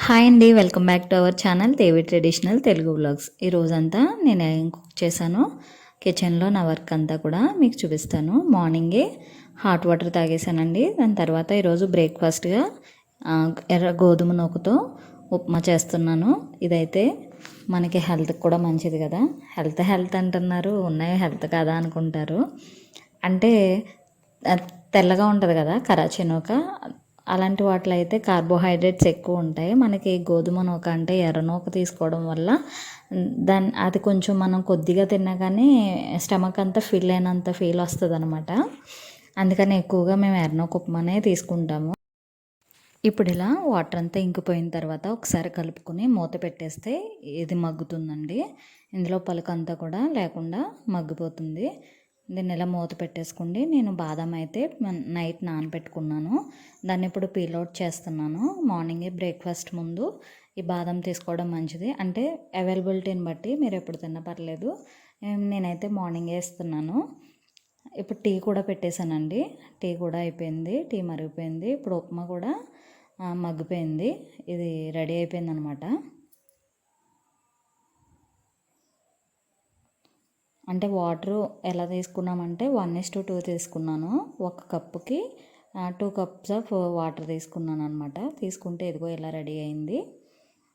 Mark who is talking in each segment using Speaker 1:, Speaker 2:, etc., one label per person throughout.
Speaker 1: Hi అండి, welcome back to our channel Devi traditional Telugu vlogs. ఈరోజంతా నేను ఏం కుక్ చేశాను, కిచెన్లో నా వర్క్ అంతా కూడా మీకు చూపిస్తాను. మార్నింగే హాట్ వాటర్ తాగేసానండి. దాని తర్వాత ఈరోజు బ్రేక్ఫాస్ట్గా ఎర్ర గోధుమ నూకతో ఉప్మా చేస్తున్నాను. ఇదైతే మనకి హెల్త్కి కూడా మంచిది కదా. హెల్త్ అంటున్నారు, ఉన్నాయి హెల్త్ కదా అనుకుంటారు. అంటే తెల్లగా ఉంటుంది కదా కరాచీ నూక, అలాంటి వాటిలో అయితే కార్బోహైడ్రేట్స్ ఎక్కువ ఉంటాయి. మనకి గోధుమ నూక అంటే ఎర్ర నూక తీసుకోవడం వల్ల అది కొంచెం మనం కొద్దిగా తిన్నా కానీ స్టమక్ అంతా ఫిల్ అయినంత ఫీల్ వస్తుంది అనమాట. అందుకని ఎక్కువగా మేము ఎర్ర నూక ఉప్మానే తీసుకుంటాము. ఇప్పుడు ఇలా వాటర్ అంతా ఇంకిపోయిన తర్వాత ఒకసారి కలుపుకొని మూత పెట్టేస్తే ఇది మగ్గుతుందండి. ఇందులో పలుకు అంతా కూడా లేకుండా మగ్గిపోతుంది. దీన్ని ఇలా మూత పెట్టేసుకోండి. నేను బాదం అయితే నైట్ నానబెట్టుకున్నాను. దాన్ని ఇప్పుడు పీల్ అవుట్ చేస్తున్నాను. మార్నింగే బ్రేక్ఫాస్ట్ ముందు ఈ బాదం తీసుకోవడం మంచిది. అంటే అవైలబిలిటీని బట్టి మీరు ఎప్పుడు తిన్నా పర్లేదు. నేనైతే మార్నింగే ఇస్తున్నాను. ఇప్పుడు టీ కూడా పెట్టేశానండి. టీ కూడా అయిపోయింది, టీ మరిగిపోయింది. ఇప్పుడు ఉప్మా కూడా మగ్గిపోయింది. ఇది రెడీ అయిపోయింది అనమాట. అంటే వాటరు ఎలా తీసుకున్నామంటే 1:2 తీసుకున్నాను. ఒక కప్పుకి 2 కప్స్ ఆఫ్ వాటర్ తీసుకున్నాను అనమాట. తీసుకుంటే ఇదిగో ఇలా రెడీ అయింది.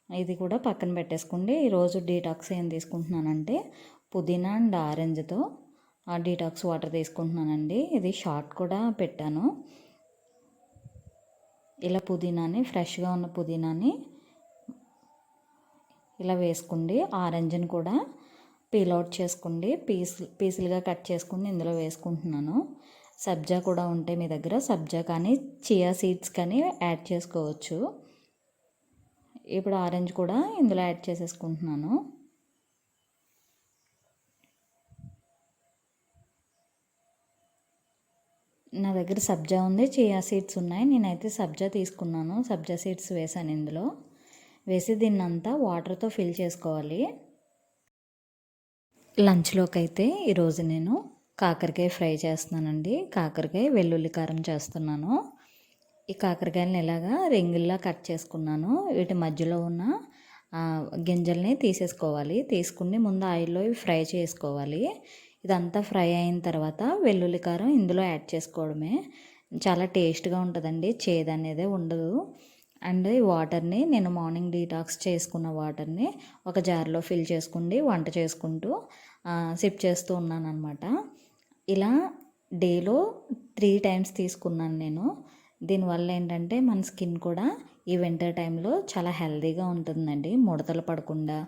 Speaker 1: ఇది కూడా పక్కన పెట్టేసుకోండి. ఈరోజు డీటాక్స్ ఏం తీసుకుంటున్నానంటే పుదీనా అండ్ ఆరెంజ్తో డీటాక్స్ వాటర్ తీసుకుంటున్నానండి. ఇది షార్ట్ కూడా పెట్టాను. ఇలా పుదీనాని, ఫ్రెష్గా ఉన్న పుదీనాని ఇలా వేసుకోండి. ఆరెంజ్ని కూడా పీల్ అవుట్ చేసుకోండి. పీసులుగా కట్ చేసుకుని ఇందులో వేసుకుంటున్నాను. సబ్జా కూడా ఉంటే మీ దగ్గర సబ్జా కానీ చియా సీడ్స్ కానీ యాడ్ చేసుకోవచ్చు. ఇప్పుడు ఆరెంజ్ కూడా ఇందులో యాడ్ చేసేసుకుంటున్నాను. నా దగ్గర సబ్జా ఉంది, చియా సీడ్స్ ఉన్నాయి. నేనైతే సబ్జా తీసుకున్నాను. సబ్జా సీడ్స్ వేసాను ఇందులో. వేసి దీన్నంతా వాటర్తో ఫిల్ చేసుకోవాలి. లంచ్లోకి అయితే ఈరోజు నేను కాకరకాయ ఫ్రై చేస్తున్నానండి. కాకరకాయ వెల్లుల్లి కారం చేస్తున్నాను. ఈ కాకరకాయలను ఇలాగా రింగుల్లా కట్ చేసుకున్నాను. వీటి మధ్యలో ఉన్న గింజల్ని తీసేసుకోవాలి. తీసుకుని ముందు ఆయిల్లో ఫ్రై చేసుకోవాలి. ఇదంతా ఫ్రై అయిన తర్వాత వెల్లుల్లి కారం ఇందులో యాడ్ చేసుకోవడమే. చాలా టేస్ట్గా ఉంటుందండి, చేదు అనేది ఉండదు. అండ్ ఈ వాటర్ని నేను మార్నింగ్ డీటాక్స్ చేసుకున్న వాటర్ని ఒక జార్లో ఫిల్ చేసుకుండి వంట చేసుకుంటూ సిప్ చేస్తూ ఉన్నాను అనమాట. ఇలా డేలో 3 టైమ్స్ తీసుకున్నాను నేను. దీనివల్ల ఏంటంటే మన స్కిన్ కూడా ఈ వింటర్ టైంలో చాలా హెల్తీగా ఉంటుందండి. ముడతలు పడకుండా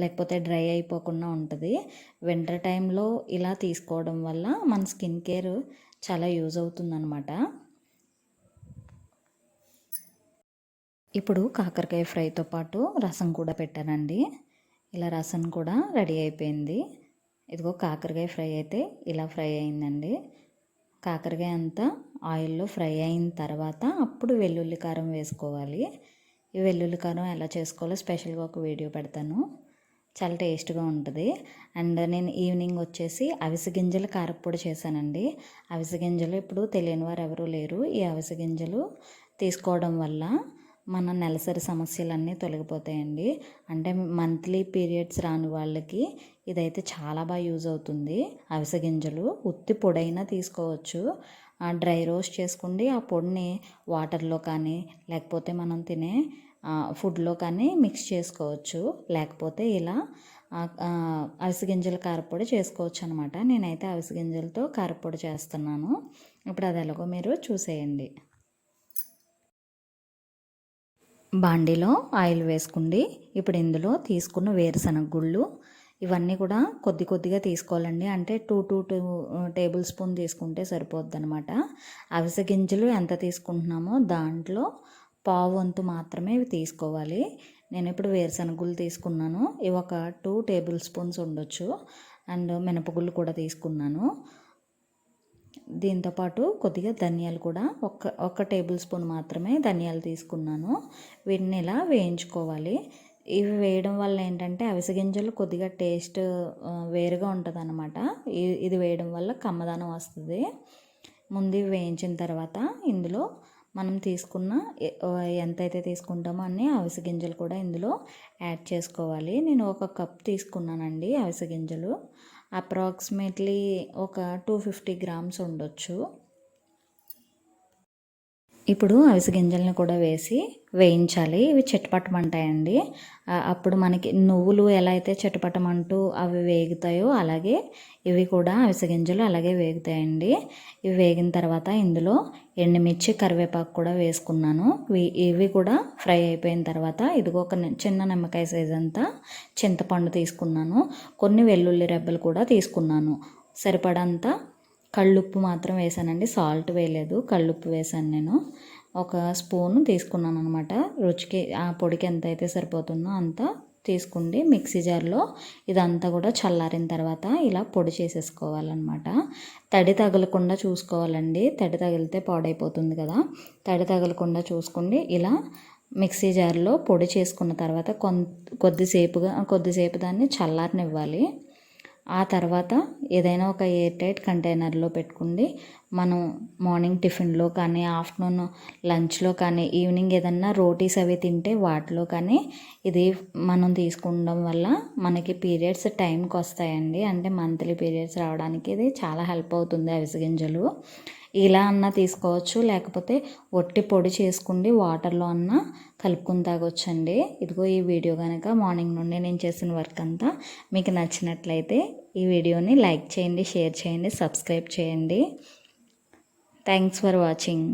Speaker 1: లేకపోతే డ్రై అయిపోకుండా ఉంటుంది. వింటర్ టైంలో ఇలా తీసుకోవడం వల్ల మన స్కిన్ కేర్ చాలా యూజ్ అవుతుందన్నమాట. ఇప్పుడు కాకరకాయ ఫ్రైతో పాటు రసం కూడా పెట్టానండి. ఇలా రసం కూడా రెడీ అయిపోయింది. ఇదిగో కాకరకాయ ఫ్రై అయితే ఇలా ఫ్రై అయిందండి. కాకరకాయ అంతా ఆయిల్లో ఫ్రై అయిన తర్వాత అప్పుడు వెల్లుల్లి కారం వేసుకోవాలి. ఈ వెల్లుల్లి కారం ఎలా చేసుకోవాలో స్పెషల్గా ఒక వీడియో పెడతాను. చాలా టేస్ట్గా ఉంటుంది. అండ్ నేను ఈవినింగ్ వచ్చేసి అవిసె గింజల కారప్పొడి చేశానండి. అవిసె గింజలు ఇప్పుడు తెలియని వారు ఎవరూ లేరు. ఈ అవిసె గింజలు తీసుకోవడం వల్ల మన నెలసరి సమస్యలన్నీ తొలగిపోతాయండి. అంటే మంత్లీ పీరియడ్స్ రాని వాళ్ళకి ఇదైతే చాలా బాగా యూజ్ అవుతుంది. అవిసె గింజలు ఉత్తి పొడైనా తీసుకోవచ్చు. డ్రై రోస్ట్ చేసుకోండి. ఆ పొడిని వాటర్లో కానీ లేకపోతే మనం తినే ఫుడ్లో కానీ మిక్స్ చేసుకోవచ్చు. లేకపోతే ఇలా అవిసె గింజల కారపొడి చేసుకోవచ్చు అనమాట. నేనైతే అవిసె గింజలతో కారపొడి చేస్తున్నాను. ఇప్పుడు అది ఎలాగో మీరు చూసేయండి. బాండీలో ఆయిల్ వేసుకోండి. ఇప్పుడు ఇందులో తీసుకున్న వేరుశనగ గుళ్ళు ఇవన్నీ కూడా కొద్దిగా తీసుకోవాలండి. అంటే 2 టేబుల్ స్పూన్ తీసుకుంటే సరిపోద్ది అనమాట. అవిసె గింజలు ఎంత తీసుకుంటున్నామో దాంట్లో పావు వంతు మాత్రమే ఇవి తీసుకోవాలి. నేను ఇప్పుడు వేరుశనగ గుళ్ళు తీసుకున్నాను. ఇవి ఒక 2 టేబుల్ స్పూన్స్ ఉండొచ్చు. అండ్ మినపగుళ్ళు కూడా తీసుకున్నాను. దీంతోపాటు కొద్దిగా ధనియాలు కూడా ఒక టేబుల్ స్పూన్ మాత్రమే ధనియాలు తీసుకున్నాను. వీటిని ఇలా వేయించుకోవాలి. ఇవి వేయడం వల్ల ఏంటంటే అవిసె గింజలు కొద్దిగా టేస్ట్ వేరుగా ఉంటుంది అనమాట. ఇది వేయడం వల్ల కమ్మదనం వస్తుంది. ముందు వేయించిన తర్వాత ఇందులో మనం తీసుకున్న ఎంతైతే తీసుకుంటామో అన్ని అవిసె గింజలు కూడా ఇందులో యాడ్ చేసుకోవాలి. నేను ఒక కప్ తీసుకున్నానండి అవిసె గింజలు. అప్రాక్సిమేట్లీ ఒక 250 గ్రామ్స్ ఉండొచ్చు. ఇప్పుడు అవిసె గింజలను కూడా వేసి వేయించాలి. ఇవి చిటపటమంటాయండి. అప్పుడు మనకి నువ్వులు ఎలా అయితే చిటపటమంటూ అవి వేగుతాయో అలాగే ఇవి కూడా అవిసె గింజలు అలాగే వేగుతాయండి. ఇవి వేగిన తర్వాత ఇందులో ఎండుమిర్చి కరివేపాకు కూడా వేసుకున్నాను. ఇవి కూడా ఫ్రై అయిపోయిన తర్వాత ఇదిగో ఒక చిన్న నిమ్మకాయ సైజ్ అంతా చింతపండు తీసుకున్నాను. కొన్ని వెల్లుల్లి రెబ్బలు కూడా తీసుకున్నాను. సరిపడంత కళ్ళుప్పు మాత్రం వేసానండి, సాల్ట్ వేయలేదు, కళ్ళుప్పు వేసాను నేను. ఒక స్పూను తీసుకున్నాను అనమాట. రుచికి ఆ పొడికి ఎంత అయితే సరిపోతుందో అంత తీసుకుండి మిక్సీ జార్లో ఇదంతా కూడా చల్లారిన తర్వాత ఇలా పొడి చేసేసుకోవాలన్నమాట. తడి తగలకుండా చూసుకోవాలండి, తడి తగిలితే పాడైపోతుంది కదా. తడి తగలకుండా చూసుకోండి. ఇలా మిక్సీ జార్లో పొడి చేసుకున్న తర్వాత కొద్దిసేపు దాన్ని చల్లారనివ్వాలి. ఆ తర్వాత ఏదైనా ఒక ఎయిర్ టైట్ కంటైనర్లో పెట్టుకుండి మనం మార్నింగ్ టిఫిన్లో కానీ, ఆఫ్టర్నూన్ లంచ్లో కానీ, ఈవినింగ్ ఏదన్నా రోటీస్ అవి తింటే వాటిలో కానీ ఇది మనం తీసుకుండడం వల్ల మనకి పీరియడ్స్ టైంకి వస్తాయండి. అంటే మంత్లీ పీరియడ్స్ రావడానికి ఇది చాలా హెల్ప్ అవుతుంది అవిసె గింజలు. ఇలా అన్నా తీసుకోవచ్చు, లేకపోతే ఒట్టి పొడి చేసుకుండి వాటర్లో అన్నా కలుపుకుని తాగొచ్చండి. ఇదిగో ఈ వీడియో కనుక మార్నింగ్ నుండి నేను చేసిన వర్క్ అంతా మీకు నచ్చినట్లయితే ఈ వీడియోని లైక్ చేయండి, షేర్ చేయండి, సబ్స్క్రైబ్ చేయండి. Thanks for watching.